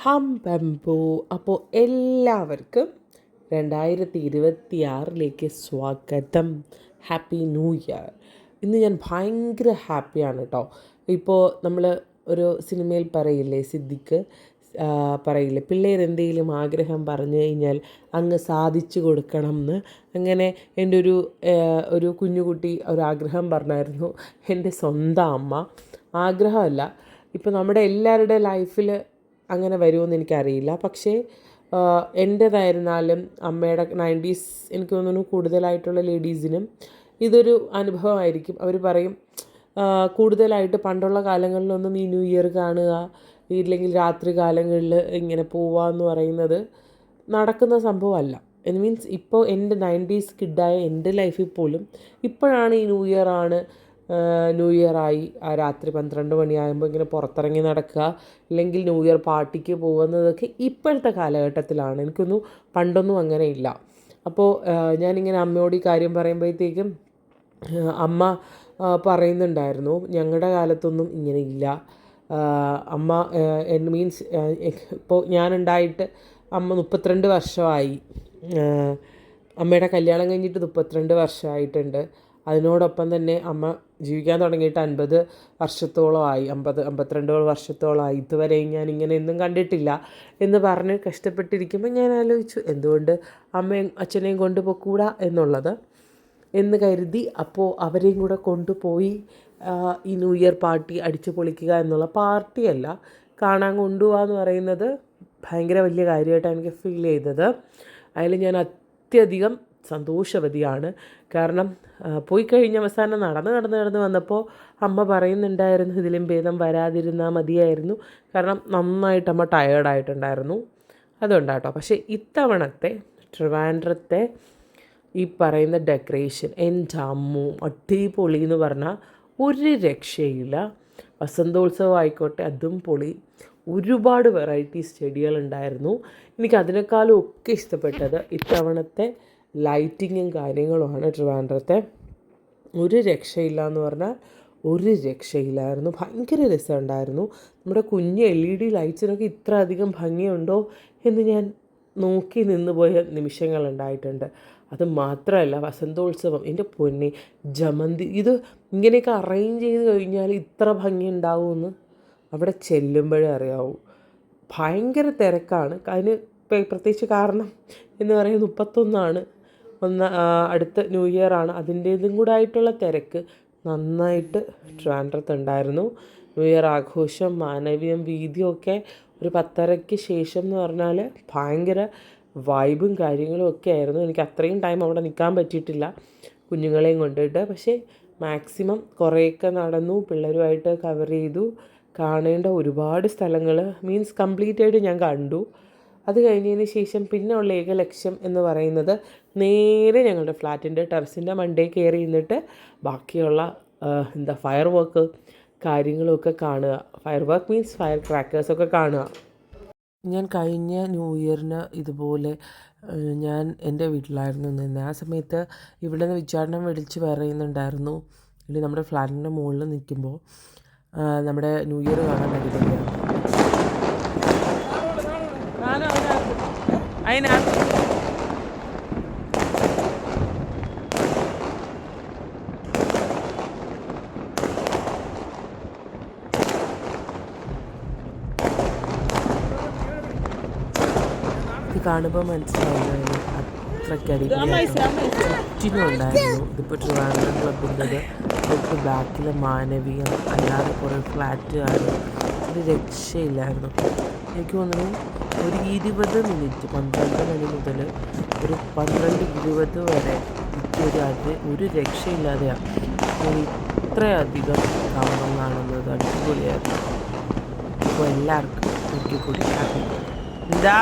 ഹംബംബു. അപ്പോൾ എല്ലാവർക്കും 2026 സ്വാഗതം. Happy new year. ഇന്ന് ഞാൻ ഭയങ്കര ഹാപ്പിയാണ് കേട്ടോ. ഇപ്പോൾ നമ്മൾ ഒരു സിനിമയിൽ പറയില്ലേ, സിദ്ദിഖ് പറയില്ലേ, പിള്ളേരെന്തെങ്കിലും ആഗ്രഹം പറഞ്ഞു കഴിഞ്ഞാൽ അങ്ങ് സാധിച്ചു കൊടുക്കണം എന്ന്. അങ്ങനെ എൻ്റെ ഒരു കുഞ്ഞുകുട്ടി ഒരാഗ്രഹം പറഞ്ഞായിരുന്നു. എൻ്റെ സ്വന്തം അമ്മ. ആഗ്രഹമല്ല, ഇപ്പോൾ നമ്മുടെ എല്ലാവരുടെ ലൈഫിൽ അങ്ങനെ വരുമെന്ന് എനിക്കറിയില്ല. പക്ഷേ എൻ്റേതായിരുന്നാലും അമ്മയുടെ 90s എനിക്ക് തോന്നുന്നു കൂടുതലായിട്ടുള്ള ലേഡീസിനും ഇതൊരു അനുഭവമായിരിക്കും. അവർ പറയും കൂടുതലായിട്ട് പണ്ടുള്ള കാലങ്ങളിലൊന്നും ഈ ന്യൂ ഇയർ കാണുക, ഇല്ലെങ്കിൽ രാത്രി കാലങ്ങളിൽ ഇങ്ങനെ പോവുക എന്ന് പറയുന്നത് നടക്കുന്ന സംഭവമല്ല. മീൻസ് ഇപ്പോൾ എൻ്റെ 90s കിഡായ എൻ്റെ ലൈഫിൽ പോലും ഇപ്പോഴാണ് ഈ ന്യൂ ഇയറായി രാത്രി 12 മണിയാകുമ്പോൾ ഇങ്ങനെ പുറത്തിറങ്ങി നടക്കുക, അല്ലെങ്കിൽ ന്യൂ ഇയർ പാർട്ടിക്ക് പോകുന്നതൊക്കെ ഇപ്പോഴത്തെ കാലഘട്ടത്തിലാണ്. എനിക്കൊന്നും പണ്ടൊന്നും അങ്ങനെ ഇല്ല. അപ്പോൾ ഞാനിങ്ങനെ അമ്മയോട് ഈ കാര്യം പറയുമ്പോഴത്തേക്കും അമ്മ പറയുന്നുണ്ടായിരുന്നു, ഞങ്ങളുടെ കാലത്തൊന്നും ഇങ്ങനെ ഇല്ല. അമ്മ മീൻസ് ഇപ്പോൾ ഞാനുണ്ടായിട്ട് അമ്മ 32 വർഷമായി. അമ്മയുടെ കല്യാണം കഴിഞ്ഞിട്ട് 32 വർഷമായിട്ടുണ്ട്. അതിനോടൊപ്പം തന്നെ അമ്മ ജീവിക്കാൻ തുടങ്ങിയിട്ട് 50 വർഷത്തോളമായി, 52 വർഷത്തോളമായി. ഇതുവരെയും ഞാൻ ഇങ്ങനെ ഒന്നും കണ്ടിട്ടില്ല എന്ന് പറഞ്ഞ് കഷ്ടപ്പെട്ടിരിക്കുമ്പോൾ ഞാൻ ആലോചിച്ചു, എന്തുകൊണ്ട് അമ്മയും അച്ഛനെയും കൊണ്ടുപോയിക്കൂടാ എന്ന് കരുതി. അപ്പോൾ അവരെയും കൂടെ കൊണ്ടുപോയി ഈ ന്യൂ ഇയർ പാർട്ടി അടിച്ചു പൊളിക്കുക എന്നുള്ള പാർട്ടിയല്ല, കാണാൻ കൊണ്ടുപോകുക എന്ന് പറയുന്നത് ഭയങ്കര വലിയ കാര്യമായിട്ടാണ് എനിക്ക് ഫീൽ ചെയ്തത്. അതിൽ ഞാൻ അത്യധികം സന്തോഷവതിയാണ്. കാരണം പോയി കഴിഞ്ഞ അവസാനം നടന്ന് വന്നപ്പോൾ അമ്മ പറയുന്നുണ്ടായിരുന്നു, ഇതിലും ഭേദം വരാതിരുന്നാൽ മതിയായിരുന്നു. കാരണം നന്നായിട്ട് അമ്മ ടയേർഡായിട്ടുണ്ടായിരുന്നു. അതുകൊണ്ടാട്ടോ. പക്ഷേ ഇത്തവണത്തെ ട്രിവാൻഡ്രത്തെ ഈ പറയുന്ന ഡെക്കറേഷൻ എൻ്റെ അമ്മോ അടിപൊളി എന്ന് പറഞ്ഞാൽ ഒരു രക്ഷയില്ല. വസന്തോത്സവം ആയിക്കോട്ടെ, അതും പൊളി. ഒരുപാട് വെറൈറ്റീസ് ചെടികളുണ്ടായിരുന്നു. എനിക്ക് അതിനേക്കാളും ഒക്കെ ഇഷ്ടപ്പെട്ടത് ഇത്തവണത്തെ ലൈറ്റിങ്ങും കാര്യങ്ങളുമാണ്. ട്രിവാൻഡ്രത്തെ ഒരു രക്ഷയില്ല എന്ന് പറഞ്ഞാൽ ഒരു രക്ഷയില്ലായിരുന്നു. ഭയങ്കര രസമുണ്ടായിരുന്നു. നമ്മുടെ കുഞ്ഞ് LED ലൈറ്റ്സിനൊക്കെ ഇത്ര അധികം ഭംഗിയുണ്ടോ എന്ന് ഞാൻ നോക്കി നിന്നുപോയ നിമിഷങ്ങളുണ്ടായിട്ടുണ്ട്. അത് മാത്രമല്ല, വസന്തോത്സവം എൻ്റെ പൊന്നെ, ജമന്തി, ഇത് ഇങ്ങനെയൊക്കെ അറേഞ്ച് ചെയ്ത് കഴിഞ്ഞാൽ ഇത്ര ഭംഗി ഉണ്ടാവുമെന്ന് അവിടെ ചെല്ലുമ്പോഴേ അറിയാവൂ. ഭയങ്കര തിരക്കാണ്. അതിന് പ്രത്യേകിച്ച് കാരണം എന്ന് പറയുന്നത് 31 അടുത്ത ന്യൂ ഇയറാണ്. അതിൻ്റേതും കൂടെ ആയിട്ടുള്ള തിരക്ക് നന്നായിട്ട് ട്രിവാൻഡ്രത്തുണ്ടായിരുന്നു. ന്യൂ ഇയർ ആഘോഷം, മാനവീയം, വീതിയൊക്കെ ഒരു 10:30 ശേഷം എന്ന് പറഞ്ഞാൽ ഭയങ്കര വൈബും കാര്യങ്ങളും ഒക്കെ ആയിരുന്നു. എനിക്ക് അത്രയും ടൈം അവിടെ നിൽക്കാൻ പറ്റിയിട്ടില്ല കുഞ്ഞുങ്ങളെയും കൊണ്ടിട്ട്. പക്ഷേ മാക്സിമം കുറേയൊക്കെ നടന്നു, പിള്ളേരുമായിട്ട് കവർ ചെയ്തു. കാണേണ്ട ഒരുപാട് സ്ഥലങ്ങൾ മീൻസ് കംപ്ലീറ്റ് ആയിട്ട് ഞാൻ കണ്ടു. അത് കഴിഞ്ഞതിന് ശേഷം പിന്നെ ഉള്ള ഏക ലക്ഷ്യം എന്ന് പറയുന്നത് നേരെ ഞങ്ങളുടെ ഫ്ലാറ്റിൻ്റെ ടെറസിൻ്റെ മണ്ടേ കയറി നിന്നിട്ട് ബാക്കിയുള്ള ഫയർ വർക്ക് കാര്യങ്ങളൊക്കെ കാണുക. ഫയർ വർക്ക് മീൻസ് ഫയർ ക്രാക്കേഴ്സൊക്കെ കാണുക. ഞാൻ കഴിഞ്ഞ ന്യൂ ഇയറിന് ഇതുപോലെ ഞാൻ എൻ്റെ വീട്ടിലായിരുന്നു നിന്ന്. ആ സമയത്ത് ഇവിടെ നിന്ന് വിചാരണം വിളിച്ച് പറയുന്നുണ്ടായിരുന്നു, ഇനി നമ്മുടെ ഫ്ലാറ്റിൻ്റെ മുകളിൽ നിൽക്കുമ്പോൾ നമ്മുടെ ന്യൂ ഇയർ കാണാൻ അടിപൊളിയാണ്. ഇത് കാണുമ്പോൾ മനസ്സിലാവുന്നത് അത്രയ്ക്ക് ചുറ്റിനും ഉണ്ടായിരുന്നു. ഇതിപ്പോൾ ട്രിവാൻഡ്രം ക്ലബിൻ്റെത് തൊട്ട് ബാക്കിലെ മാനവീയം, അല്ലാതെ കുറേ ഫ്ലാറ്റുകാർ, ഒരു രക്ഷയില്ലായിരുന്നു. എനിക്ക് തോന്നുന്നു ഒരു 20 മിനിറ്റ് 12 മണി മുതൽ ഒരു 12:20 വരെ ഒരു രക്ഷയില്ലാതെയാണ് ഇത്രയധികം കാണാൻ കാണുന്നത്. അടിപൊളിയായിരുന്നു. അപ്പോൾ എല്ലാവർക്കും ഒരിക്കൽ കൂടി ഹാപ്പി എന്താ